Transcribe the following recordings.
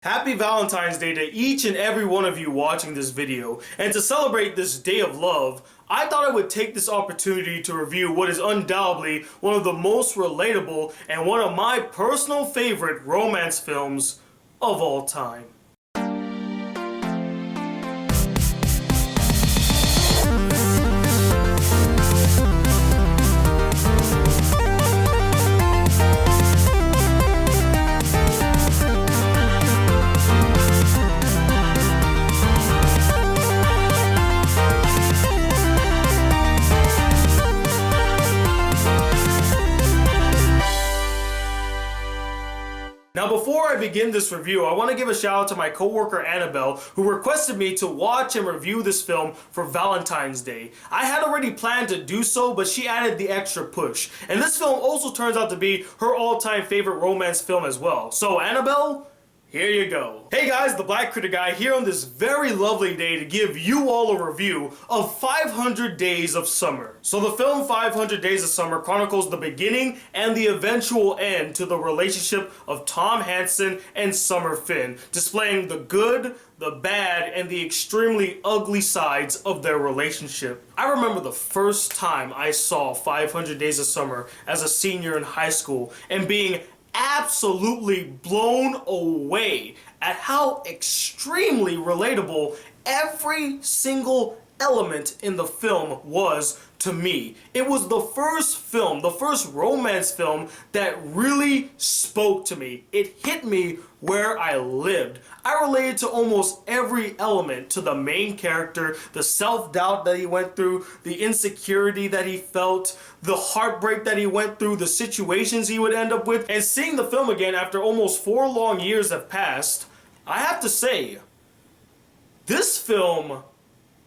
Happy Valentine's Day to each and every one of you watching this video. And to celebrate this day of love, I thought I would take this opportunity to review what is undoubtedly one of the most relatable and one of my personal favorite romance films of all time. Now before I begin this review, I want to give a shout out to my coworker Annabelle, who requested me to watch and review this film for Valentine's Day. I had already planned to do so, but she added the extra push. And this film also turns out to be her all-time favorite romance film as well. So Annabelle, here you go. Hey guys, the Black Critic Guy here on this very lovely day to give you all a review of 500 Days of Summer. So the film 500 Days of Summer chronicles the beginning and the eventual end to the relationship of Tom Hansen and Summer Finn, displaying the good, the bad, and the extremely ugly sides of their relationship. I remember the first time I saw 500 Days of Summer as a senior in high school and being absolutely blown away at how extremely relatable every single element in the film was to me. It was the first film, the first romance film that really spoke to me. It hit me where I lived. I related to almost every element to the main character, the self-doubt that he went through, the insecurity that he felt, the heartbreak that he went through, the situations he would end up with. And seeing the film again after almost 4 long years have passed, I have to say, this film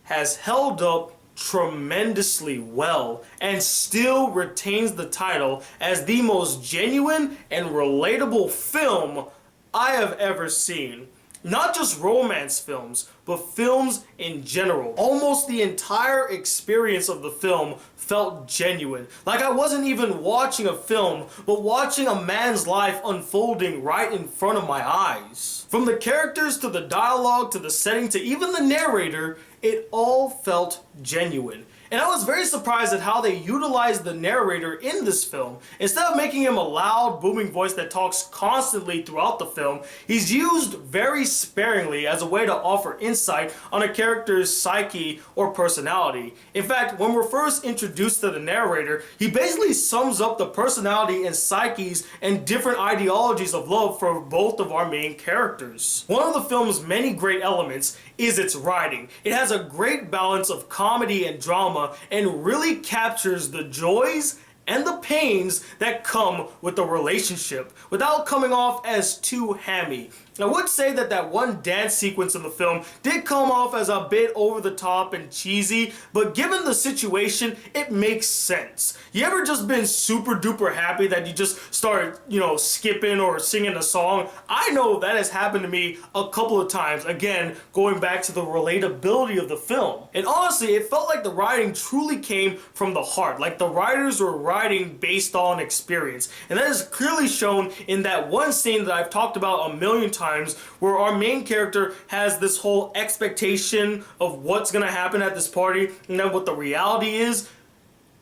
has held up tremendously well and still retains the title as the most genuine and relatable film I have ever seen. Not just romance films, but films in general. Almost the entire experience of the film felt genuine. Like I wasn't even watching a film, but watching a man's life unfolding right in front of my eyes. From the characters to the dialogue to the setting to even the narrator, it all felt genuine. And I was very surprised at how they utilized the narrator in this film. Instead of making him a loud, booming voice that talks constantly throughout the film, he's used very sparingly as a way to offer insight on a character's psyche or personality. In fact, when we're first introduced to the narrator, he basically sums up the personality and psyches and different ideologies of love for both of our main characters. One of the film's many great elements is its writing. It has a great balance of comedy and drama and really captures the joys and the pains that come with the relationship without coming off as too hammy. I would say that that one dance sequence in the film did come off as a bit over the top and cheesy, but given the situation, it makes sense. You ever just been super duper happy that you just started, skipping or singing a song? I know that has happened to me a couple of times, again, going back to the relatability of the film. And honestly, it felt like the writing truly came from the heart, like the writers were writing based on experience. And that is clearly shown in that one scene that I've talked about a million times, where our main character has this whole expectation of what's gonna happen at this party and then what the reality is.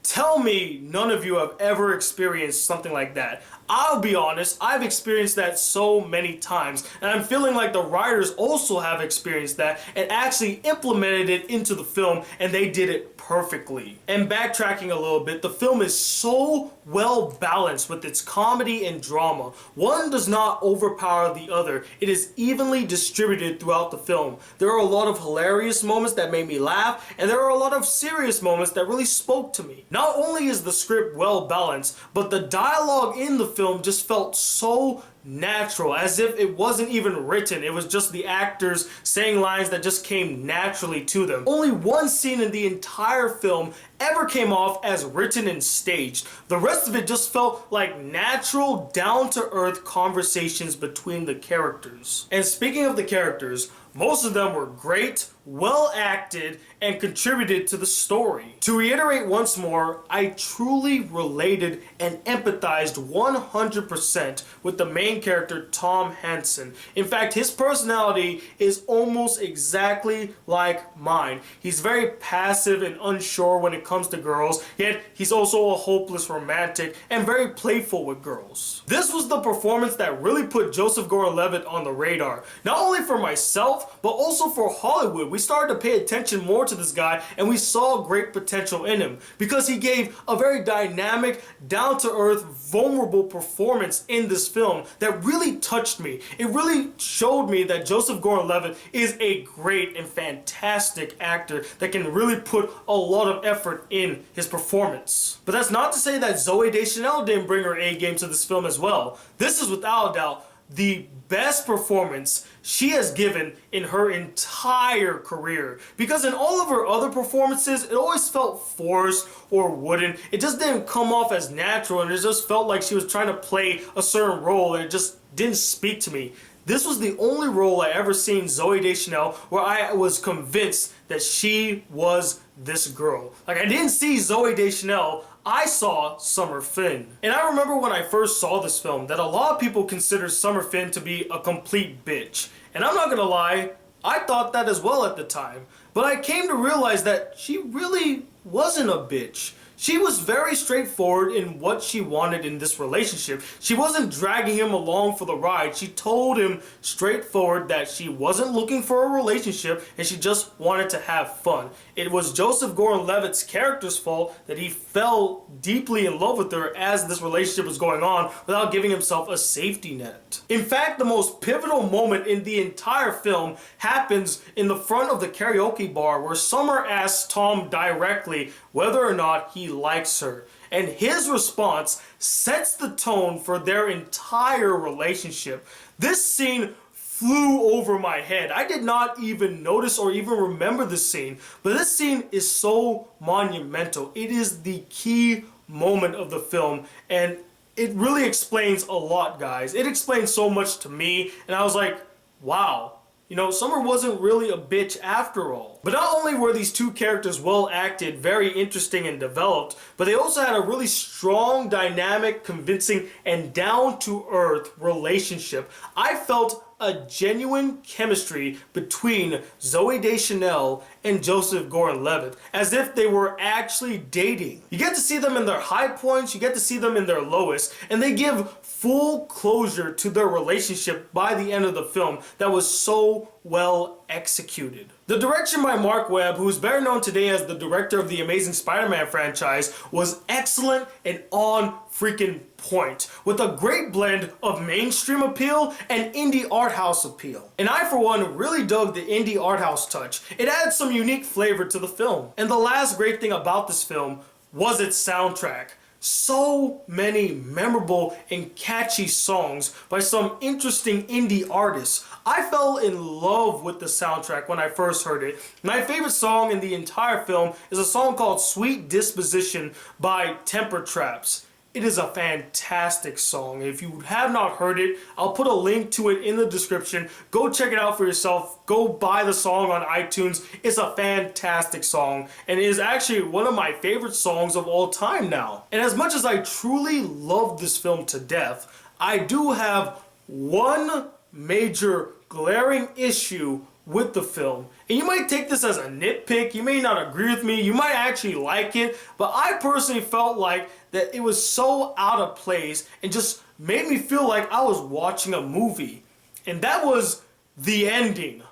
Tell me none of you have ever experienced something like that. I'll be honest, I've experienced that so many times, and I'm feeling like the writers also have experienced that and actually implemented it into the film, and they did it perfectly. And backtracking a little bit, the film is so well balanced with its comedy and drama. One does not overpower the other. It is evenly distributed throughout the film. There are a lot of hilarious moments that made me laugh, and there are a lot of serious moments that really spoke to me. Not only is the script well balanced, but the dialogue in the film just felt so natural, as if it wasn't even written. It was just the actors saying lines that just came naturally to them. Only one scene in the entire film ever came off as written and staged. The rest of it just felt like natural, down-to-earth conversations between the characters. And speaking of the characters, most of them were great, well acted, and contributed to the story. To reiterate once more, I truly related and empathized 100% with the main main character, Tom Hansen. In fact, his personality is almost exactly like mine. He's very passive and unsure when it comes to girls, yet he's also a hopeless romantic and very playful with girls. This was the performance that really put Joseph Gordon-Levitt on the radar. Not only for myself, but also for Hollywood. We started to pay attention more to this guy, and we saw great potential in him because he gave a very dynamic, down-to-earth, vulnerable performance in this film that really touched me. It really showed me that Joseph Gordon-Levitt is a great and fantastic actor that can really put a lot of effort in his performance. But that's not to say that Zooey Deschanel didn't bring her A game to this film as well. This is without a doubt the best performance she has given in her entire career, because in all of her other performances it always felt forced or wooden. It just didn't come off as natural, and it just felt like she was trying to play a certain role and it just didn't speak to me. This was the only role I ever seen Zooey Deschanel where I was convinced that she was this girl. Like, I didn't see Zooey Deschanel, I saw Summer Finn. And I remember when I first saw this film that a lot of people consider Summer Finn to be a complete bitch. And I'm not gonna lie, I thought that as well at the time. But I came to realize that she really wasn't a bitch. She was very straightforward in what she wanted in this relationship. She wasn't dragging him along for the ride. She told him straightforward that she wasn't looking for a relationship and she just wanted to have fun. It was Joseph Gordon-Levitt's character's fault that he fell deeply in love with her as this relationship was going on without giving himself a safety net. In fact, the most pivotal moment in the entire film happens in the front of the karaoke bar where Summer asks Tom directly whether or not he likes her. And his response sets the tone for their entire relationship. This scene flew over my head. I did not even notice or even remember this scene, but this scene is so monumental. It is the key moment of the film, and it really explains a lot, guys. It explains so much to me, and I was like, wow. You know, Summer wasn't really a bitch after all. But not only were these two characters well acted, very interesting and developed, but they also had a really strong, dynamic, convincing, and down-to-earth relationship. I felt a genuine chemistry between Zooey Deschanel and Joseph Gordon-Levitt, as if they were actually dating. You get to see them in their high points, you get to see them in their lowest, and they give full closure to their relationship by the end of the film that was so well executed. The direction by Mark Webb, who is better known today as the director of the Amazing Spider-Man franchise, was excellent and on freaking point, with a great blend of mainstream appeal and indie art house appeal. And I, for one, really dug the indie art house touch. It adds some unique flavor to the film. And the last great thing about this film was its soundtrack. So many memorable and catchy songs by some interesting indie artists. I fell in love with the soundtrack when I first heard it. My favorite song in the entire film is a song called Sweet Disposition by Temper Traps. It is a fantastic song. If you have not heard it, I'll put a link to it in the description. Go check it out for yourself. Go buy the song on iTunes. It's a fantastic song, and it is actually one of my favorite songs of all time now. And as much as I truly love this film to death, I do have one major glaring issue with the film. And you might take this as a nitpick, you may not agree with me, you might actually like it, but I personally felt like that it was so out of place and just made me feel like I was watching a movie. And that was the ending.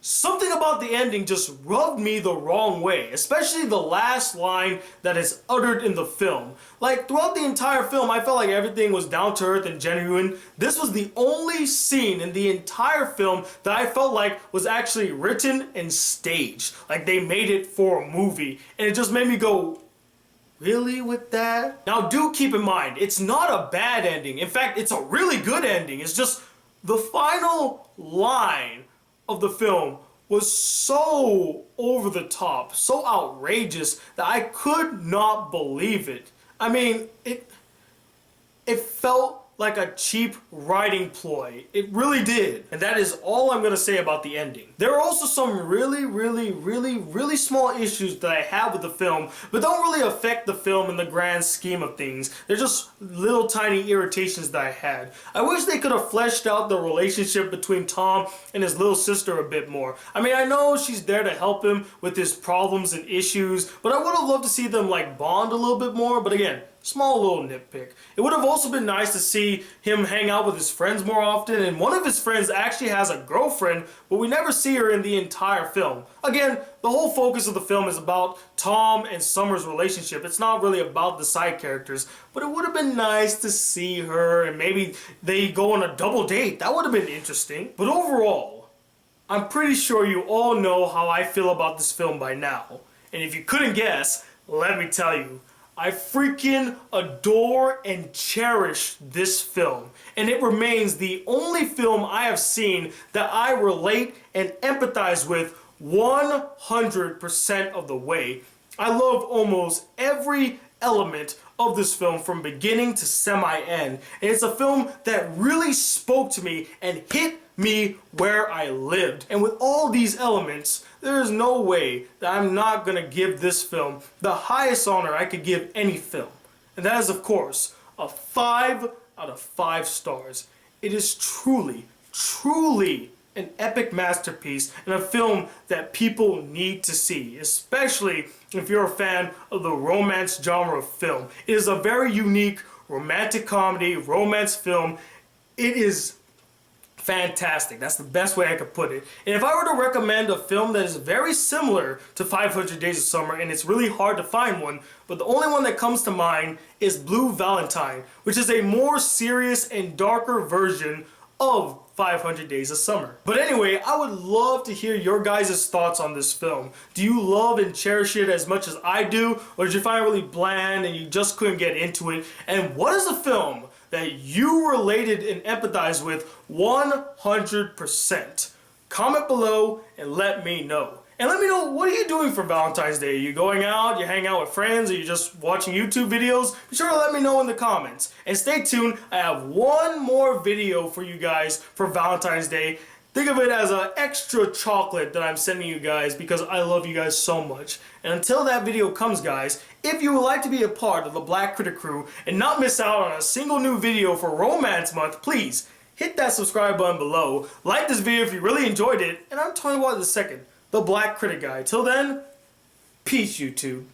Something about the ending just rubbed me the wrong way, especially the last line that is uttered in the film. Like, throughout the entire film, I felt like everything was down to earth and genuine. This was the only scene in the entire film that I felt like was actually written and staged. Like, they made it for a movie. And it just made me go, really with that? Now, do keep in mind, it's not a bad ending. In fact, it's a really good ending. It's just the final line of the film was so over the top, so outrageous that I could not believe it. I mean, it felt like a cheap writing ploy. It really did. And that is all I'm gonna say about the ending. There are also some really small issues that I have with the film, but don't really affect the film in the grand scheme of things. They're just little tiny irritations that I had. I wish they could have fleshed out the relationship between Tom and his little sister a bit more. I mean, I know she's there to help him with his problems and issues, but I would have loved to see them like bond a little bit more. But again, small little nitpick. It would have also been nice to see him hang out with his friends more often, and one of his friends actually has a girlfriend, but we never see her in the entire film. Again, the whole focus of the film is about Tom and Summer's relationship. It's not really about the side characters, but it would have been nice to see her, and maybe they go on a double date. That would have been interesting. But overall, I'm pretty sure you all know how I feel about this film by now. And if you couldn't guess, let me tell you, I freaking adore and cherish this film, and it remains the only film I have seen that I relate and empathize with 100% of the way. I love almost every element of this film from beginning to semi-end, and it's a film that really spoke to me and hit me where I lived. And with all these elements, there is no way that I'm not gonna give this film the highest honor I could give any film. And that is, of course, a 5 out of 5 stars. It is truly an epic masterpiece and a film that people need to see, especially if you're a fan of the romance genre of film. It is a very unique romantic comedy, romance film. It is fantastic. That's the best way I could put it. And if I were to recommend a film that is very similar to 500 Days of Summer, and it's really hard to find one, but the only one that comes to mind is Blue Valentine, which is a more serious and darker version of 500 Days of Summer. But anyway, I would love to hear your guys' thoughts on this film. Do you love and cherish it as much as I do, or did you find it really bland and you just couldn't get into it? And what is a film that you related and empathized with 100%? Comment below and let me know. And let me know, what are you doing for Valentine's Day? Are you going out? You hang out with friends? Are you just watching YouTube videos? Be sure to let me know in the comments. And stay tuned, I have one more video for you guys for Valentine's Day. Think of it as an extra chocolate that I'm sending you guys because I love you guys so much. And until that video comes, guys, if you would like to be a part of the Black Critic crew and not miss out on a single new video for Romance Month, please hit that subscribe button below. Like this video if you really enjoyed it. And I'm talking about the second, the Black Critic Guy. Till then, peace, YouTube.